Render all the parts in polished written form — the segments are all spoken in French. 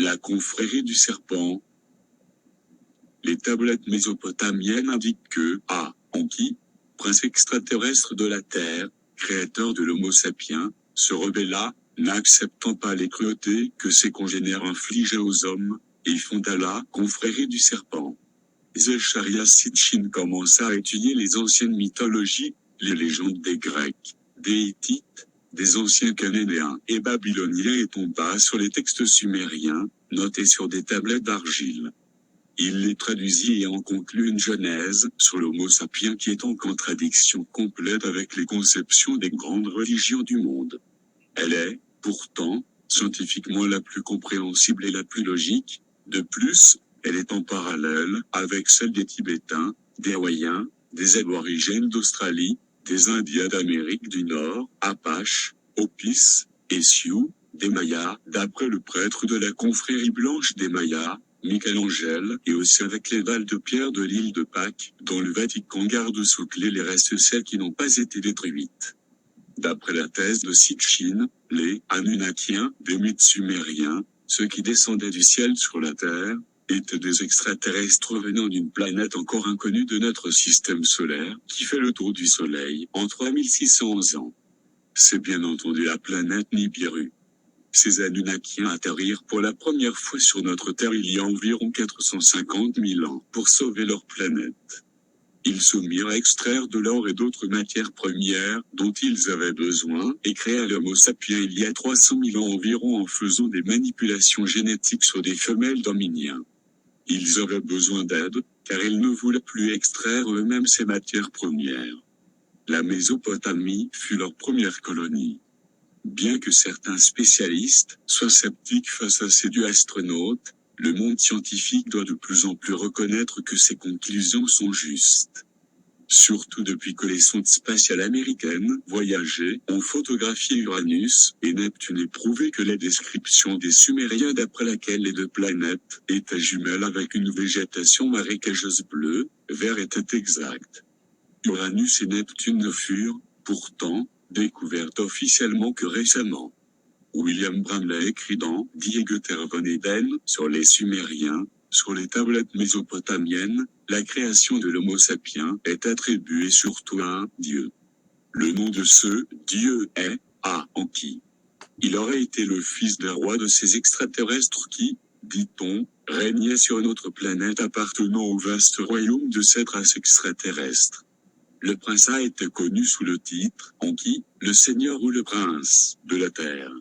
La confrérie du serpent. Les tablettes mésopotamiennes indiquent que Enki, prince extraterrestre de la Terre, créateur de l'Homo sapiens, se rebella, n'acceptant pas les cruautés que ses congénères infligeaient aux hommes, et fonda la confrérie du serpent. Zecharia Sitchin commença à étudier les anciennes mythologies, les légendes des Grecs, des Hittites, des anciens Cananéens et Babyloniens et tomba sur les textes sumériens, notés sur des tablettes d'argile. Il les traduisit et en conclut une genèse sur l'Homo sapiens qui est en contradiction complète avec les conceptions des grandes religions du monde. Elle est, pourtant, scientifiquement la plus compréhensible et la plus logique. De plus, elle est en parallèle avec celle des Tibétains, des Hawaïens, des aborigènes d'Australie, des Indiens d'Amérique du Nord, Apaches, Hopis, et Sioux, des Mayas, d'après le prêtre de la confrérie blanche des Mayas, Michel-Angèle, et aussi avec les dalles de pierre de l'île de Pâques, dont le Vatican garde sous clé les restes celles qui n'ont pas été détruites. D'après la thèse de Sitchin, les Anunnakiens, des mythes sumériens, ceux qui descendaient du ciel sur la terre, étaient des extraterrestres venant d'une planète encore inconnue de notre système solaire, qui fait le tour du Soleil en 3600 ans. C'est bien entendu la planète Nibiru. Ces Anunnakiens atterrirent pour la première fois sur notre Terre il y a environ 450 000 ans pour sauver leur planète. Ils se mirent à extraire de l'or et d'autres matières premières dont ils avaient besoin et créèrent l'Homo sapiens il y a 300 000 ans environ en faisant des manipulations génétiques sur des femelles d'hominiens. Ils avaient besoin d'aide, car ils ne voulaient plus extraire eux-mêmes ces matières premières. La Mésopotamie fut leur première colonie. Bien que certains spécialistes soient sceptiques face à ces dieux astronautes, le monde scientifique doit de plus en plus reconnaître que ces conclusions sont justes. Surtout depuis que les sondes spatiales américaines voyagées ont photographié Uranus et Neptune et prouvé que la description des Sumériens d'après laquelle les deux planètes étaient jumelles avec une végétation marécageuse bleue, vert était exacte. Uranus et Neptune ne furent, pourtant, découvertes officiellement que récemment. William Bramley écrit dans Die Götter von Eden sur les Sumériens, sur les tablettes mésopotamiennes, la création de l'Homo sapiens est attribuée surtout à un dieu. Le nom de ce dieu est Enki. Il aurait été le fils d'un roi de ces extraterrestres qui, dit-on, régnait sur notre planète appartenant au vaste royaume de cette race extraterrestre. Le prince a été connu sous le titre Enki, le seigneur ou le prince de la terre.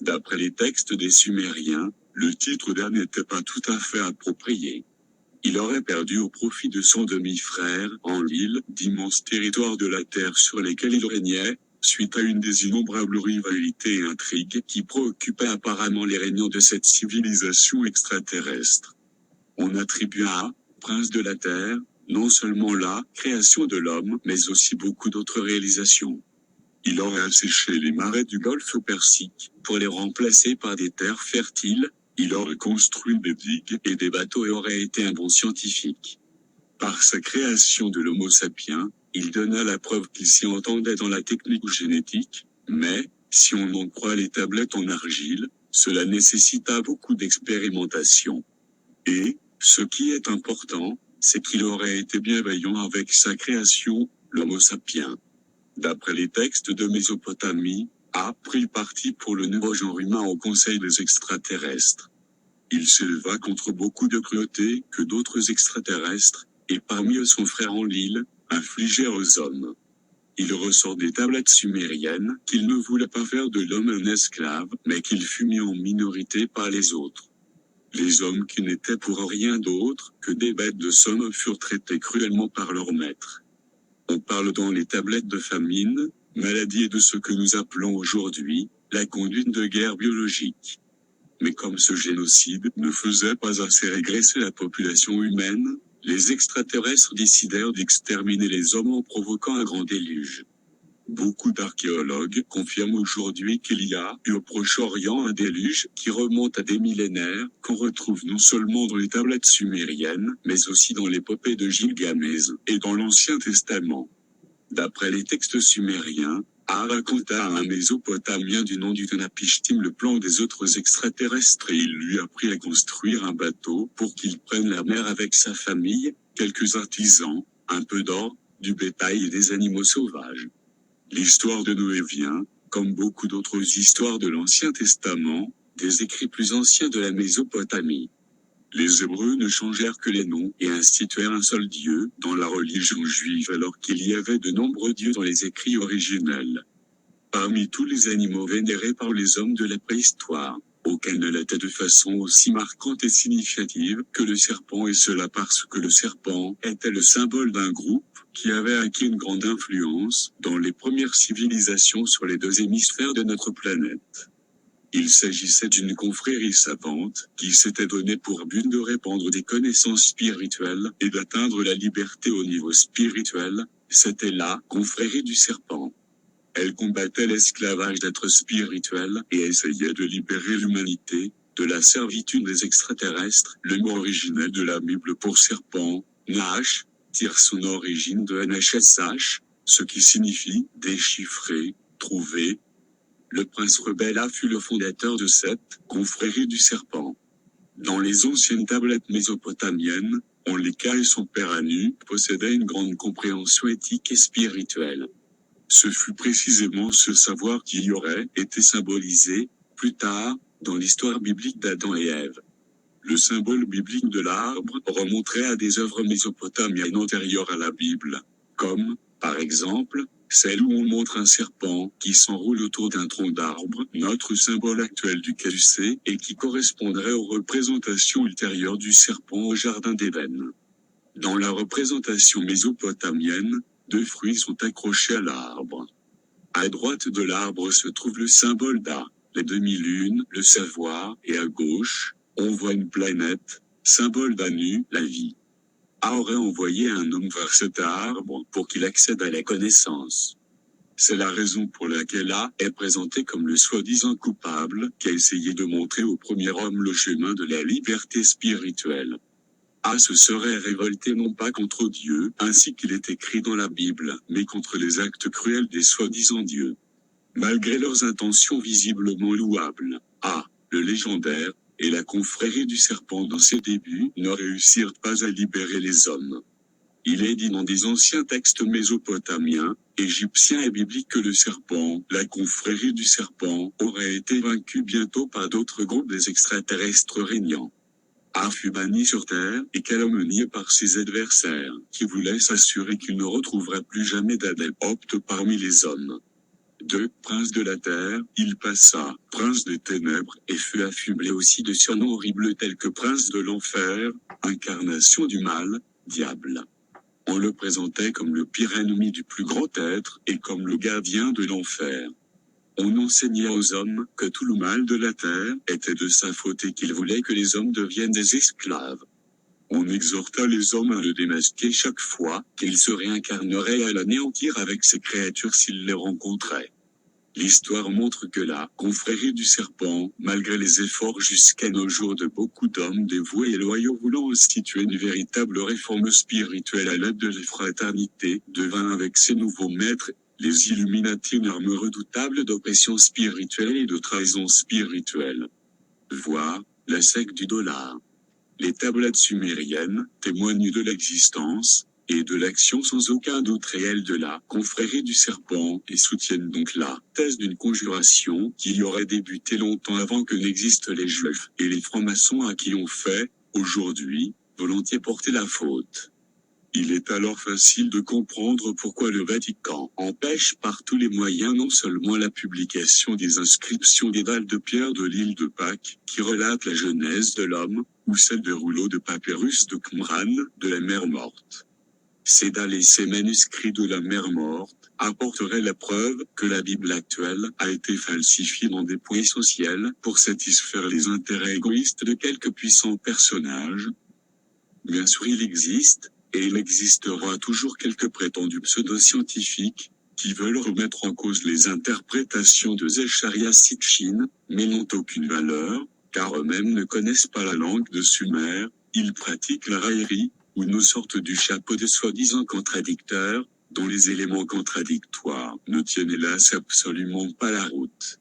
D'après les textes des Sumériens, le titre d'An n'était pas tout à fait approprié. Il aurait perdu au profit de son demi-frère Enlil d'immenses territoires de la terre sur lesquels il régnait, suite à une des innombrables rivalités et intrigues qui préoccupaient apparemment les régnants de cette civilisation extraterrestre. On attribue à prince de la terre, non seulement la création de l'homme, mais aussi beaucoup d'autres réalisations. Il aurait asséché les marais du golfe Persique, pour les remplacer par des terres fertiles, il aurait construit des digues et des bateaux et aurait été un bon scientifique. Par sa création de l'Homo sapiens, il donna la preuve qu'il s'y entendait dans la technique génétique, mais, si on en croit les tablettes en argile, cela nécessita beaucoup d'expérimentation. Et, ce qui est important, c'est qu'il aurait été bienveillant avec sa création, l'Homo sapiens. D'après les textes de Mésopotamie, a pris parti pour le nouveau genre humain au Conseil des extraterrestres. Il s'éleva contre beaucoup de cruauté que d'autres extraterrestres, et parmi eux son frère Enlil, infligèrent aux hommes. Il ressort des tablettes sumériennes qu'il ne voulait pas faire de l'homme un esclave, mais qu'il fut mis en minorité par les autres. Les hommes qui n'étaient pour rien d'autre que des bêtes de somme furent traités cruellement par leur maître. On parle dans les tablettes de famine, maladie et de ce que nous appelons aujourd'hui, la conduite de guerre biologique. Mais comme ce génocide ne faisait pas assez régresser la population humaine, les extraterrestres décidèrent d'exterminer les hommes en provoquant un grand déluge. Beaucoup d'archéologues confirment aujourd'hui qu'il y a eu au Proche-Orient un déluge qui remonte à des millénaires, qu'on retrouve non seulement dans les tablettes sumériennes, mais aussi dans l'épopée de Gilgamès et dans l'Ancien Testament. D'après les textes sumériens, A raconta à un Mésopotamien du nom d'Utnapishtim le plan des autres extraterrestres et il lui apprit à construire un bateau pour qu'il prenne la mer avec sa famille, quelques artisans, un peu d'or, du bétail et des animaux sauvages. L'histoire de Noé vient, comme beaucoup d'autres histoires de l'Ancien Testament, des écrits plus anciens de la Mésopotamie. Les Hébreux ne changèrent que les noms et instituèrent un seul Dieu dans la religion juive alors qu'il y avait de nombreux dieux dans les écrits originels. Parmi tous les animaux vénérés par les hommes de la préhistoire, aucun ne l'était de façon aussi marquante et significative que le serpent et cela parce que le serpent était le symbole d'un groupe qui avait acquis une grande influence dans les premières civilisations sur les deux hémisphères de notre planète. Il s'agissait d'une confrérie savante qui s'était donné pour but de répandre des connaissances spirituelles et d'atteindre la liberté au niveau spirituel, c'était la confrérie du serpent. Elle combattait l'esclavage d'êtres spirituels et essayait de libérer l'humanité de la servitude des extraterrestres. Le mot originel de la Bible pour serpent, Nash, tire son origine de NHSH, ce qui signifie déchiffrer, trouver. Le prince Rebella fut le fondateur de cette confrérie du serpent. Dans les anciennes tablettes mésopotamiennes, on lit qu'A et son père Anu possédaient une grande compréhension éthique et spirituelle. Ce fut précisément ce savoir qui y aurait été symbolisé, plus tard, dans l'histoire biblique d'Adam et Ève. Le symbole biblique de l'arbre remonterait à des œuvres mésopotamiennes antérieures à la Bible, comme, par exemple, celle où on montre un serpent qui s'enroule autour d'un tronc d'arbre, notre symbole actuel du caducée, et qui correspondrait aux représentations ultérieures du serpent au jardin d'Éden. Dans la représentation mésopotamienne, 2 fruits sont accrochés à l'arbre. À droite de l'arbre se trouve le symbole d'A, les demi-lunes, le savoir, et à gauche, on voit une planète, symbole d'Anu, la vie. A aurait envoyé un homme vers cet arbre pour qu'il accède à la connaissance. C'est la raison pour laquelle A est présenté comme le soi-disant coupable qui a essayé de montrer au premier homme le chemin de la liberté spirituelle. A se serait révolté non pas contre Dieu, ainsi qu'il est écrit dans la Bible, mais contre les actes cruels des soi-disant dieux. Malgré leurs intentions visiblement louables, A, le légendaire, et la confrérie du serpent dans ses débuts ne réussirent pas à libérer les hommes. Il est dit dans des anciens textes mésopotamiens, égyptiens et bibliques que le serpent, la confrérie du serpent, aurait été vaincu bientôt par d'autres groupes des extraterrestres régnants. A fut banni sur terre et calomnié par ses adversaires, qui voulaient s'assurer qu'il ne retrouverait plus jamais d'adeptes parmi les hommes. De prince de la terre, il passa, prince des ténèbres, et fut affublé aussi de surnoms horribles tels que prince de l'enfer, incarnation du mal, diable. On le présentait comme le pire ennemi du plus grand être, et comme le gardien de l'enfer. On enseignait aux hommes que tout le mal de la terre était de sa faute et qu'il voulait que les hommes deviennent des esclaves. On exhorta les hommes à le démasquer chaque fois qu'ils se réincarneraient et à l'anéantir avec ces créatures s'ils les rencontraient. L'histoire montre que la confrérie du serpent, malgré les efforts jusqu'à nos jours de beaucoup d'hommes dévoués et loyaux voulant instituer une véritable réforme spirituelle à l'aide de la fraternité, devint avec ses nouveaux maîtres, les Illuminati, une arme redoutable d'oppression spirituelle et de trahison spirituelle. Voir la secte du dollar. Les tablettes sumériennes témoignent de l'existence et de l'action sans aucun doute réel de la confrérie du serpent et soutiennent donc la thèse d'une conjuration qui y aurait débuté longtemps avant que n'existent les juifs et les francs-maçons à qui on fait, aujourd'hui, volontiers porter la faute. Il est alors facile de comprendre pourquoi le Vatican empêche par tous les moyens non seulement la publication des inscriptions des dalles de pierre de l'île de Pâques, qui relatent la genèse de l'homme, ou celle des rouleaux de papyrus de Qumran, de la mer morte. Ces dalles et ces manuscrits de la mer morte apporteraient la preuve que la Bible actuelle a été falsifiée dans des points essentiels pour satisfaire les intérêts égoïstes de quelques puissants personnages. Bien sûr, il existe, et il existera toujours quelques prétendus pseudo-scientifiques, qui veulent remettre en cause les interprétations de Zecharia Sitchin, mais n'ont aucune valeur, car eux-mêmes ne connaissent pas la langue de Sumer, ils pratiquent la raillerie, ou nous sortent du chapeau de soi-disant contradicteurs, dont les éléments contradictoires ne tiennent hélas absolument pas la route.